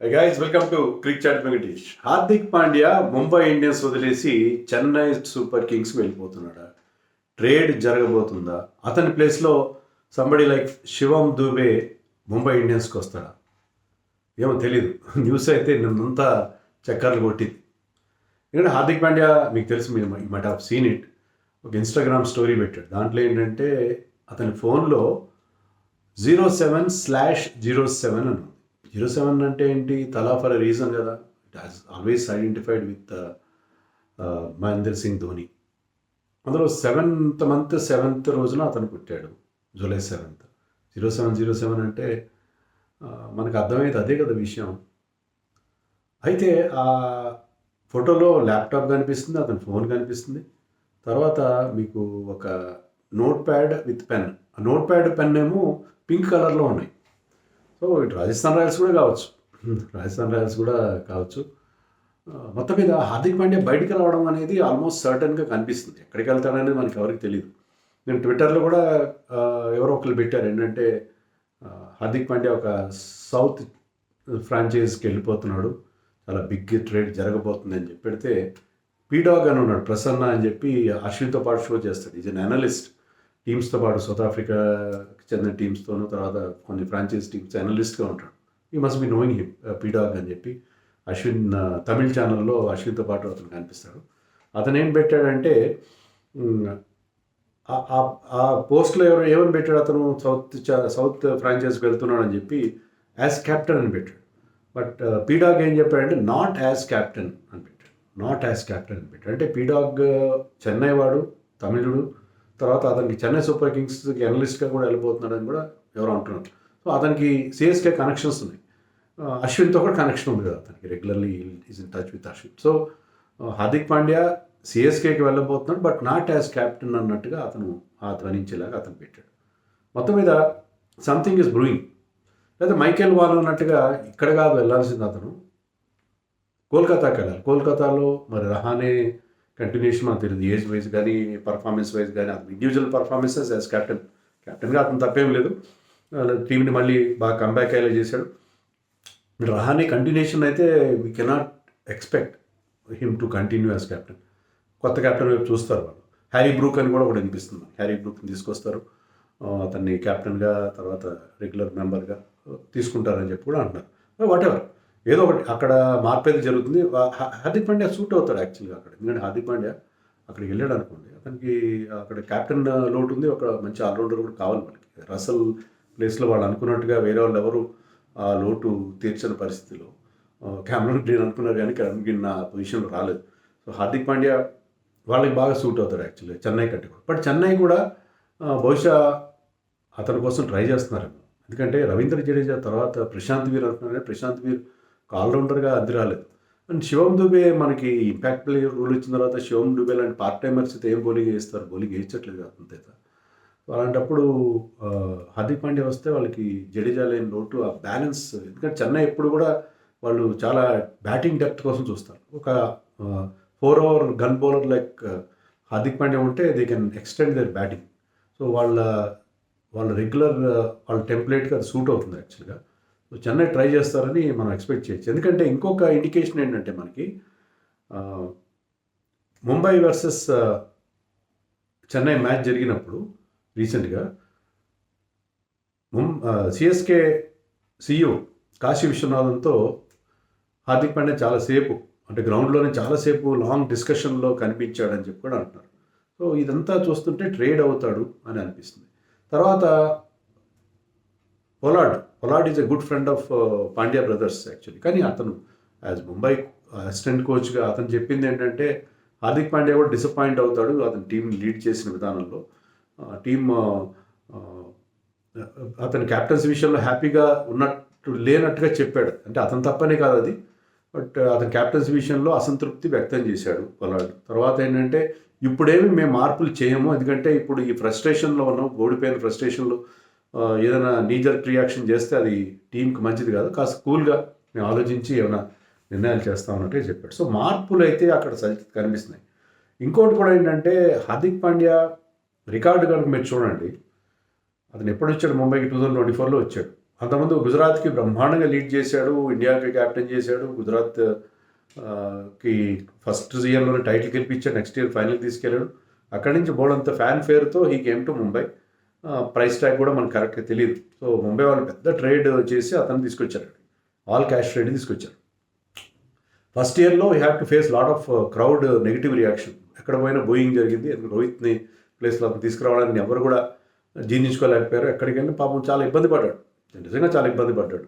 Hey guys, welcome to crick chat Venkatesh. Hardik Pandya Mumbai Indians వదిలేసి Chennai super కింగ్స్కి వెళ్ళిపోతున్నాడా? ట్రేడ్ జరగబోతుందా? అతని ప్లేస్లో సంబడి లైక్ శివం దూబే ముంబై ఇండియన్స్కి వస్తాడా? ఏమో తెలీదు. న్యూస్ అయితే నిన్నంతా చక్కర్లు కొట్టింది. ఎందుకంటే హార్దిక్ పాండ్యా మీకు తెలుసు, మీరు మట్ హావ్ సీన్ ఇట్. ఒక ఇన్స్టాగ్రామ్ స్టోరీ పెట్టాడు. దాంట్లో ఏంటంటే అతని ఫోన్లో 07/07 అని 07 అంటే ఏంటి? తలా ఫర్ ఎ రీజన్ కదా. It has always identified with Mahendra Singh Dhoni. అందులో 7th రోజున అతను పుట్టాడు, జూలై 7th. 07/07 అంటే మనకు అర్థమైంది అదే కదా విషయం. అయితే ఆ ఫోటోలో ల్యాప్టాప్ కనిపిస్తుంది, అతని ఫోన్ కనిపిస్తుంది. తర్వాత మీకు ఒక నోట్ ప్యాడ్ విత్ పెన్. ఆ నోట్ ప్యాడ్ పెన్ ఏమో పింక్ కలర్లో ఉన్నాయి. సో ఇటు రాజస్థాన్ రాయల్స్ కూడా కావచ్చు. మొత్తం మీద హార్దిక్ పాండ్యా బయటికి రావడం అనేది ఆల్మోస్ట్ సర్టన్గా కనిపిస్తుంది. ఎక్కడికి వెళ్తాడనేది మనకి ఎవరికి తెలియదు. నేను ట్విట్టర్లో కూడా ఎవరో ఒకరు పెట్టారు ఏంటంటే హార్దిక్ పాండ్యా ఒక సౌత్ ఫ్రాంచైజ్కి వెళ్ళిపోతున్నాడు, చాలా బిగ్ ట్రేడ్ జరగబోతుంది అని చెప్పి పెడితే, పీడాగ్ అని ఉన్నాడు ప్రసన్న అని చెప్పి అశ్విన్తో పాటు షో చేస్తాడు. Is an analyst. టీమ్స్తో పాటు సౌత్ ఆఫ్రికాకి చెందిన టీమ్స్తోనూ తర్వాత కొన్ని ఫ్రాంచైజ్ టీమ్స్ అనలిస్ట్గా ఉంటాడు. ఈ మస్ట్ బి నోయింగ్ హిమ్, పీడాగ్ అని చెప్పి అశ్విన్ తమిళ్ ఛానల్లో అశ్విన్తో పాటు అతను కనిపిస్తాడు. అతను ఏం పెట్టాడంటే ఆ పోస్ట్లో ఏమని పెట్టాడు, అతను సౌత్ ఫ్రాంచైజ్కి వెళ్తున్నాడు అని చెప్పి యాజ్ క్యాప్టెన్ అని పెట్టాడు. బట్ పీడాగ్ ఏం చెప్పాడంటే నాట్ యాజ్ క్యాప్టెన్ అని పెట్టాడు. నాట్ యాజ్ క్యాప్టెన్ అని పెట్టాడు. అంటే పీడాగ్ చెన్నై వాడు, తమిళుడు, తర్వాత అతనికి చెన్నై సూపర్ కింగ్స్కి అనలిస్ట్గా కూడా వెళ్ళిపోతున్నాడని కూడా ఎవరో అంటున్నారు. సో అతనికి సిఎస్కే కనెక్షన్స్ ఉన్నాయి. అశ్విన్తో కూడా కనెక్షన్ ఉంది కదా అతనికి, regularly is in touch with Ashwin. So Hardik Pandya సిఎస్కేకి వెళ్ళబోతున్నాడు, బట్ నాట్ యాజ్ క్యాప్టెన్ అన్నట్టుగా అతను ధ్వనించేలాగా అతను పెట్టాడు. మొత్తం మీద సంథింగ్ ఈజ్ బ్రూయింగ్. లేదా మైకేల్ వాల్ అన్నట్టుగా ఇక్కడ కాదు వెళ్ళాల్సింది, అతను కోల్కతాకి వెళ్ళాలి. కోల్కతాలో మరి రహానే కంటిన్యూషన్ మనకు తెలియదు, ఏజ్ వైజ్ కానీ పర్ఫార్మెన్స్ వైజ్ కానీ. అతను ఇండివిజువల్ పర్ఫార్మెన్సెస్ యాజ్ క్యాప్టెన్గా అతను తప్పేం లేదు. టీంని మళ్ళీ బాగా కంబ్యాక్ అయ్యేలా చేశాడు. రహానే కంటిన్యూషన్ అయితే we cannot expect him to continue as captain. కొత్త క్యాప్టెన్ వైపు చూస్తారు వాళ్ళు. హ్యారీ బ్రూక్ అని కూడా ఒకటి అనిపిస్తుంది. హ్యారీ బ్రూక్ని తీసుకొస్తారు, అతన్ని క్యాప్టెన్గా తర్వాత రెగ్యులర్ మెంబర్గా తీసుకుంటారని చెప్పి కూడా అంటున్నారు. వాట్ ఎవర్, ఏదో ఒకటి అక్కడ మార్పేది జరుగుతుంది. హార్దిక్ పాండ్యా సూట్ అవుతాడు యాక్చువల్గా అక్కడ. ఎందుకంటే హార్దిక్ పాండ్యా అక్కడికి వెళ్ళాడు అనుకోండి, అతనికి అక్కడ క్యాప్టెన్ లోటు ఉంది, ఒక మంచి ఆల్రౌండర్ కూడా కావాలి మనకి. రసల్ ప్లేస్లో వాళ్ళు అనుకున్నట్టుగా వేరే వాళ్ళు ఎవరు ఆ లోటు తీర్చని పరిస్థితిలో క్యామరన్ గ్రీన్ అనుకున్నారు, కానీ క్యామరన్ గ్రీన్ ఆ పొజిషన్లో రాలేదు. సో హార్దిక్ పాండ్యా వాళ్ళకి బాగా సూట్ అవుతాడు యాక్చువల్గా చెన్నై కంటే కూడా. బట్ చెన్నై కూడా బహుశా అతని కోసం ట్రై చేస్తున్నారు. ఎందుకంటే రవీంద్ర జడేజా తర్వాత ప్రశాంత్ వీర్ అంటున్నారు, ప్రశాంత్ వీర్ ఆల్రౌండర్గా అంది రాలేదు. అండ్ శివం దుబే మనకి ఇంపాక్ట్ ప్లేయర్ రూల్ ఇచ్చిన తర్వాత శివం దుబే లాంటి పార్ట్ టైమర్స్ అయితే ఏం బౌలింగ్ వేస్తారు, బౌలింగ్ వేయించట్లేదు అతనితో. అలాంటప్పుడు హార్దిక్ పాండ్యా వస్తే వాళ్ళకి జడేజా లేని లోటు, ఆ బ్యాలెన్స్. ఎందుకంటే చెన్నై ఎప్పుడు కూడా వాళ్ళు చాలా బ్యాటింగ్ డెప్త్ కోసం చూస్తారు. ఒక 4 over gun bowler like Hardik Pandya ఉంటే they can extend their batting. So వాళ్ళ రెగ్యులర్ వాళ్ళ టెంప్లెట్గా అది సూట్ అవుతుంది యాక్చువల్గా. సో చెన్నై ట్రై చేస్తారని మనం ఎక్స్పెక్ట్ చేయొచ్చు. ఎందుకంటే ఇంకొక ఇండికేషన్ ఏంటంటే మనకి ముంబై వర్సెస్ చెన్నై మ్యాచ్ జరిగినప్పుడు రీసెంట్గా సిఎస్కే సిఇఓ కాశీ విశ్వనాథన్తో హార్దిక్ పాండ్యా చాలాసేపు, అంటే గ్రౌండ్లోనే చాలాసేపు లాంగ్ డిస్కషన్లో కనిపించాడని చెప్పి కూడా అంటున్నారు. సో ఇదంతా చూస్తుంటే ట్రేడ్ అవుతాడు అని అనిపిస్తుంది. తర్వాత Pollard is a good friend of Pandya brothers actually. కానీ అతను యాజ్ ముంబై అసిస్టెంట్ కోచ్గా అతను చెప్పింది ఏంటంటే హార్దిక్ పాండ్యా కూడా డిసప్పాయింట్ అవుతాడు అతని టీంని లీడ్ చేసిన విధానంలో. టీమ్ అతని క్యాప్టెన్సీ విషయంలో హ్యాపీగా లేనట్టుగా చెప్పాడు. అంటే అతను తప్పనే కాదు అది, బట్ అతని క్యాప్టెన్సీ విషయంలో అసంతృప్తి వ్యక్తం చేశాడు పొలార్డ్. తర్వాత ఏంటంటే ఇప్పుడేమి మేము మార్పులు చేయము, ఎందుకంటే ఇప్పుడు ఈ ఫ్రస్ట్రేషన్లో ఉన్నాం, ఓడిపోయిన ఫ్రస్ట్రేషన్లో ఏదైనా నీజర్ రియాక్షన్ చేస్తే అది టీంకి మంచిది కాదు, కాస్త కూల్గా మేము ఆలోచించి ఏమైనా నిర్ణయాలు చేస్తామన్నట్టుగా చెప్పాడు. సో మార్పులు అయితే అక్కడ కనిపిస్తున్నాయి. ఇంకోటి కూడా ఏంటంటే హార్దిక్ పాండ్యా రికార్డు కనుక మీరు చూడండి, అతను ఎప్పుడు వచ్చాడు ముంబైకి 2024లో వచ్చాడు. అంతకుముందు గుజరాత్కి బ్రహ్మాండంగా లీడ్ చేశాడు, ఇండియాకి క్యాప్టెన్ చేశాడు, గుజరాత్ కి ఫస్ట్ ఇయర్లోనే టైటిల్ గెలిపించాడు, నెక్స్ట్ ఇయర్ ఫైనల్ తీసుకెళ్ళాడు. అక్కడి నుంచి బోల్డంత ఫ్యాన్ ఫేర్తో he came to Mumbai. Price tag కూడా మనకు కరెక్ట్గా తెలియదు. సో ముంబై వాళ్ళు పెద్ద ట్రేడ్ చేసి అతను తీసుకొచ్చారు, ఆల్ క్యాష్ ట్రేడ్ తీసుకొచ్చారు. ఫస్ట్ ఇయర్లో you have to face lot of crowd negative reaction. ఎక్కడ పోయినా బోయింగ్ జరిగింది. రోహిత్ని ప్లేస్లో అతను తీసుకురావడానికి ఎవరు కూడా జీర్ణించుకోలేకపోయారు. ఎక్కడికి వెళ్ళి పాపం చాలా ఇబ్బంది పడ్డాడు, నిజంగా చాలా ఇబ్బంది పడ్డాడు.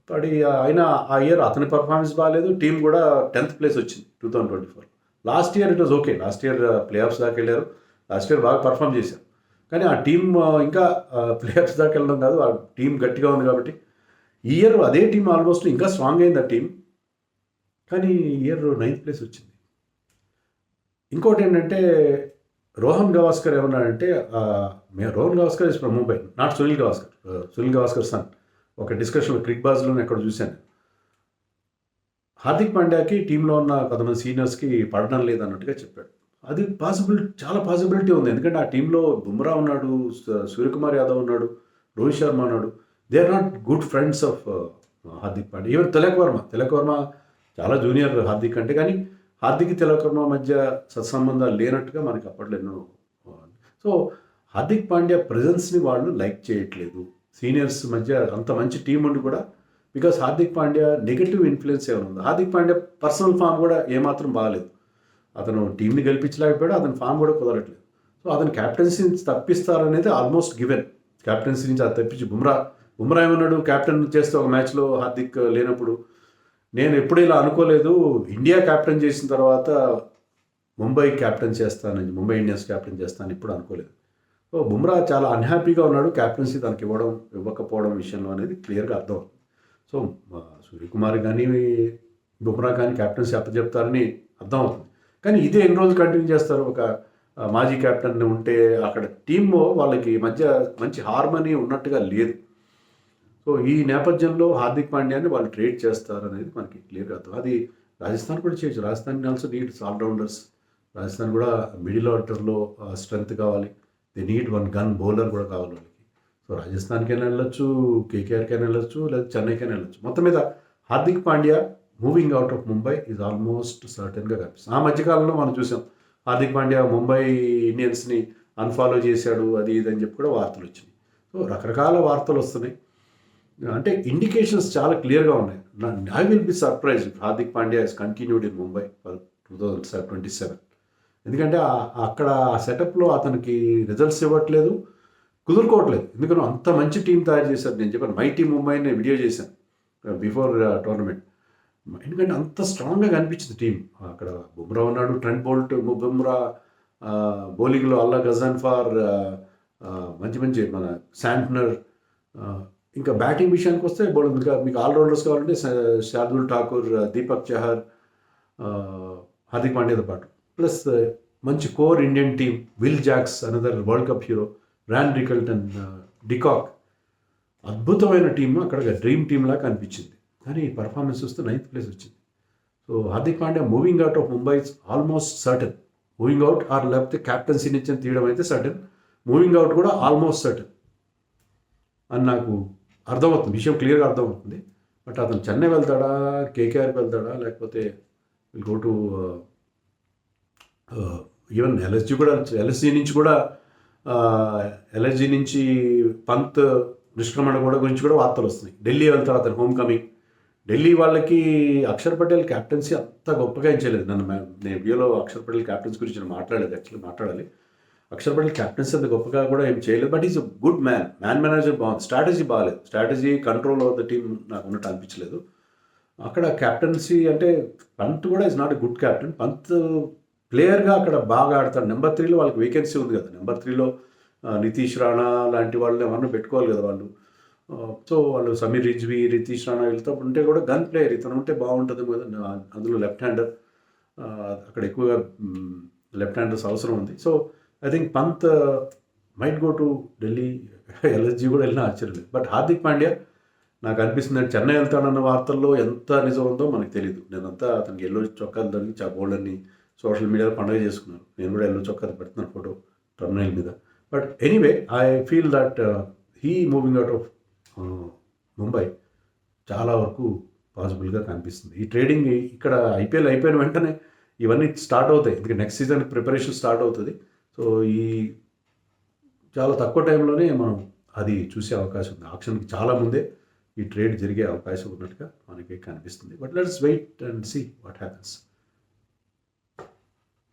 పడి అయినా ఆ ఇయర్ అతని పర్ఫార్మెన్స్ బాగాలేదు, టీం కూడా 10th ప్లేస్ వచ్చింది 2024. Last year it was okay, last year play offs దాకా వెళ్ళారు, లాస్ట్ ఇయర్ బాగా పర్ఫామ్ చేశారు. కానీ ఆ టీం ఇంకా ప్లే ఆఫ్స్ దాకా వెళ్ళడం కాదు, ఆ టీం గట్టిగా ఉంది కాబట్టి. ఈ ఇయర్ అదే టీం ఆల్మోస్ట్ ఇంకా స్ట్రాంగ్ అయింది ఆ టీం, కానీ ఈ ఇయర్ 9th ప్లేస్ వచ్చింది. ఇంకోటి ఏంటంటే రోహన్ గవాస్కర్ ఏమన్నాడంటే, Rohan Gavaskar is from Mumbai, not Sunil Gavaskar, Sunil Gavaskar son. ఒక డిస్కషన్లో క్రిక్ బాజ్లోనే ఎక్కడ చూశాను. హార్దిక్ పాండ్యాకి టీంలో ఉన్న కొంతమంది సీనియర్స్కి పడడం లేదన్నట్టుగా చెప్పాడు. అది చాలా పాసిబిలిటీ ఉంది. ఎందుకంటే ఆ టీంలో బుమ్రా ఉన్నాడు, సూర్యకుమార్ యాదవ్ ఉన్నాడు, రోహిత్ శర్మ ఉన్నాడు. They are not good friends of Hardik Pandya. Even Tilak Varma చాలా జూనియర్ హార్దిక్ అంటే, కానీ హార్దిక్ తిలక్ వర్మ మధ్య సత్సంబంధాలు లేనట్టుగా మనకి అప్పట్లో ఎన్నో. సో హార్దిక్ పాండ్యా ప్రెజెన్స్ని వాళ్ళు లైక్ చేయట్లేదు. సీనియర్స్ మధ్య అంత మంచి టీం ఉండి కూడా, because Hardik Pandya negative influence ఏమైనా ఉంది. హార్దిక్ పాండ్యా పర్సనల్ ఫామ్ కూడా ఏమాత్రం బాగాలేదు. అతను టీంని గెలిపించలేకపోయాడు, అతని ఫామ్ కూడా కుదరట్లేదు. సో అతను క్యాప్టెన్సీ నుంచి తప్పిస్తారనేది ఆల్మోస్ట్ గివెన్. క్యాప్టెన్సీ నుంచి అది తప్పించి బుమ్రా ఏమన్నాడు, క్యాప్టెన్ చేస్తే ఒక మ్యాచ్లో హార్దిక్ లేనప్పుడు, నేను ఎప్పుడు ఇలా అనుకోలేదు, ఇండియా క్యాప్టెన్ చేసిన తర్వాత ముంబై క్యాప్టెన్ చేస్తానని, ముంబై ఇండియన్స్ క్యాప్టెన్ చేస్తానని ఇప్పుడు అనుకోలేదు. సో బుమ్రా చాలా అన్హ్యాపీగా ఉన్నాడు క్యాప్టెన్సీ తనకి ఇవ్వకపోవడం విషయంలో అనేది క్లియర్గా అర్థం. సో సూర్యకుమార్ కానీ బుమ్రా కానీ క్యాప్టెన్సీ అప్పచెప్తారని అర్థం అవుతుంది. కానీ ఇదే ఎన్ని రోజులు కంటిన్యూ చేస్తారు? ఒక మాజీ కెప్టెన్ ఉంటే అక్కడ టీమ్ వాళ్ళకి మధ్య మంచి హార్మనీ ఉన్నట్టుగా లేదు. సో ఈ నేపథ్యంలో హార్దిక్ పాండ్యాని వాళ్ళు ట్రేడ్ చేస్తారనేది మనకి క్లియర్గా అర్థం. అది రాజస్థాన్ కూడా చేయొచ్చు. Rajasthan also needs allrounders. Rajasthan కూడా మిడిల్ ఆర్డర్లో స్ట్రెంగ్త్ కావాలి. They need one gun bowler కూడా కావాలి వాళ్ళకి. సో రాజస్థాన్కైనా వెళ్ళొచ్చు, కేకేఆర్కైనా వెళ్ళొచ్చు, లేదా చెన్నైకైనా వెళ్ళొచ్చు. మొత్తం మీద Hardik Pandya moving out of Mumbai is almost సర్టన్గా కనిపిస్తుంది. ఆ మధ్యకాలంలో మనం చూసాం హార్దిక్ పాండ్యా ముంబై ఇండియన్స్ని అన్ఫాలో చేశాడు, అది ఇది అని చెప్పి కూడా వార్తలు వచ్చినాయి. సో రకరకాల వార్తలు వస్తున్నాయి. అంటే ఇండికేషన్స్ చాలా క్లియర్గా ఉన్నాయి. I will be surprise if Hardik Pandya is continued in Mumbai for 2027. ఎందుకంటే అక్కడ ఆ సెటప్లో అతనికి రిజల్ట్స్ ఇవ్వట్లేదు, కుదురుకోవట్లేదు. ఎందుకంటే అంత మంచి టీం తయారు చేశారు. నేను చెప్పాను మై టీం ముంబై నేను వీడియో చేశాను బిఫోర్ టోర్నమెంట్. ఎందుకంటే అంత స్ట్రాంగ్గా కనిపించింది టీం. అక్కడ బుమ్రా ఉన్నాడు, ట్రెంట్ బోల్ట్, బుమ్రా బౌలింగ్లో అల్లా గజాన్ఫార్, మంచి మన శాంట్నర్. ఇంకా బ్యాటింగ్ విషయానికి వస్తే ఇంకా మీకు ఆల్రౌండర్స్ కావాలంటే శార్దుల్ ఠాకూర్, దీపక్ చహర్, హార్దిక్ పాండ్యాతో పాటు ప్లస్ మంచి core Indian team, Will Jacks another world cup hero, Ryan Rickelton, de Kock, అద్భుతమైన టీం. అక్కడ డ్రీమ్ టీమ్ లాగా అనిపించింది. కానీ పర్ఫార్మెన్స్ వస్తే 9th ప్లేస్ వచ్చింది. So Hardik Pandya moving out of Mumbai is almost certain. Moving out or లేకపోతే క్యాప్టెన్సీ నుంచి తీయడం అయితే సర్టన్, మూవింగ్ అవుట్ కూడా ఆల్మోస్ట్ సర్టన్ అని నాకు అర్థమవుతుంది. విషయం క్లియర్గా అర్థమవుతుంది. బట్ అతను చెన్నై వెళ్తాడా, కేకేఆర్కి వెళ్తాడా, లేకపోతే will go to even LSG నుంచి పంత్ నిష్క్రమణ కూడా గురించి కూడా వార్తలు వస్తున్నాయి. ఢిల్లీ వెళ్తాడు అతను, హోమ్ కమింగ్. ఢిల్లీ వాళ్ళకి అక్షర్ పటేల్ క్యాప్టెన్సీ అంత గొప్పగా ఏం చేయలేదు. నేను వీడియోలో అక్షర్ పటేల్ క్యాప్టెన్సీ గురించి నేను మాట్లాడాలి. అక్షర్ పటేల్ క్యాప్టెన్సీ అంత గొప్పగా కూడా ఏం చేయలేదు. But is a good man manager. బాగుంది. స్ట్రాటజీ బాగాలేదు. Strategy control of the team నాకు ఉన్నట్టు అనిపించలేదు. అక్కడ క్యాప్టెన్సీ అంటే పంత్ కూడా is not a good captain. Pant ప్లేయర్గా అక్కడ బాగా ఆడతాడు. నెంబర్ 3లో వాళ్ళకి వేకెన్సీ ఉంది కదా. నెంబర్ 3లో నితీష్ రాణా లాంటి వాళ్ళని ఏమన్నా పెట్టుకోవాలి కదా వాళ్ళు. సో వాళ్ళు సమీర్ రిజ్వీ, నితీష్ రాణా వెళ్తూ ఉంటే కూడా గన్ ప్లేయర్ ఇతను ఉంటే బాగుంటుంది కదా. అందులో లెఫ్ట్ హ్యాండర్, అక్కడ ఎక్కువగా లెఫ్ట్ హ్యాండర్స్ అవసరం ఉంది. So I think Pant might go to Delhi. LSG కూడా వెళ్ళినా ఆశ్చర్యం లేదు. బట్ హార్దిక్ పాండ్యా నాకు అనిపిస్తుంది చెన్నై వెళ్తాడన్న వార్తల్లో ఎంత నిజం ఉందో మనకు తెలియదు. నేనంతా అతనికి ఎల్లో చొక్కాలు తగ్గి బోల్డర్ని సోషల్ మీడియాలో పండుగ చేసుకున్నాను. నేను కూడా ఎల్లో చొక్కా పెడుతున్నాను ఫోటో టర్మినల్ మీద. But anyway I feel that he moving out of Mumbai చాలా వరకు పాసిబుల్గా కనిపిస్తుంది. ఈ ట్రేడింగ్ ఇక్కడ ఐపీఎల్ అయిపోయిన వెంటనే ఇవన్నీ స్టార్ట్ అవుతాయి. ఎందుకంటే నెక్స్ట్ సీజన్ ప్రిపరేషన్ స్టార్ట్ అవుతుంది. సో ఈ చాలా తక్కువ టైంలోనే మనం అది చూసే అవకాశం ఉంది. ఆక్షన్కి చాలా ముందే ఈ ట్రేడ్ జరిగే అవకాశం ఉన్నట్టుగా మనకి కనిపిస్తుంది. But let's wait and see what happens.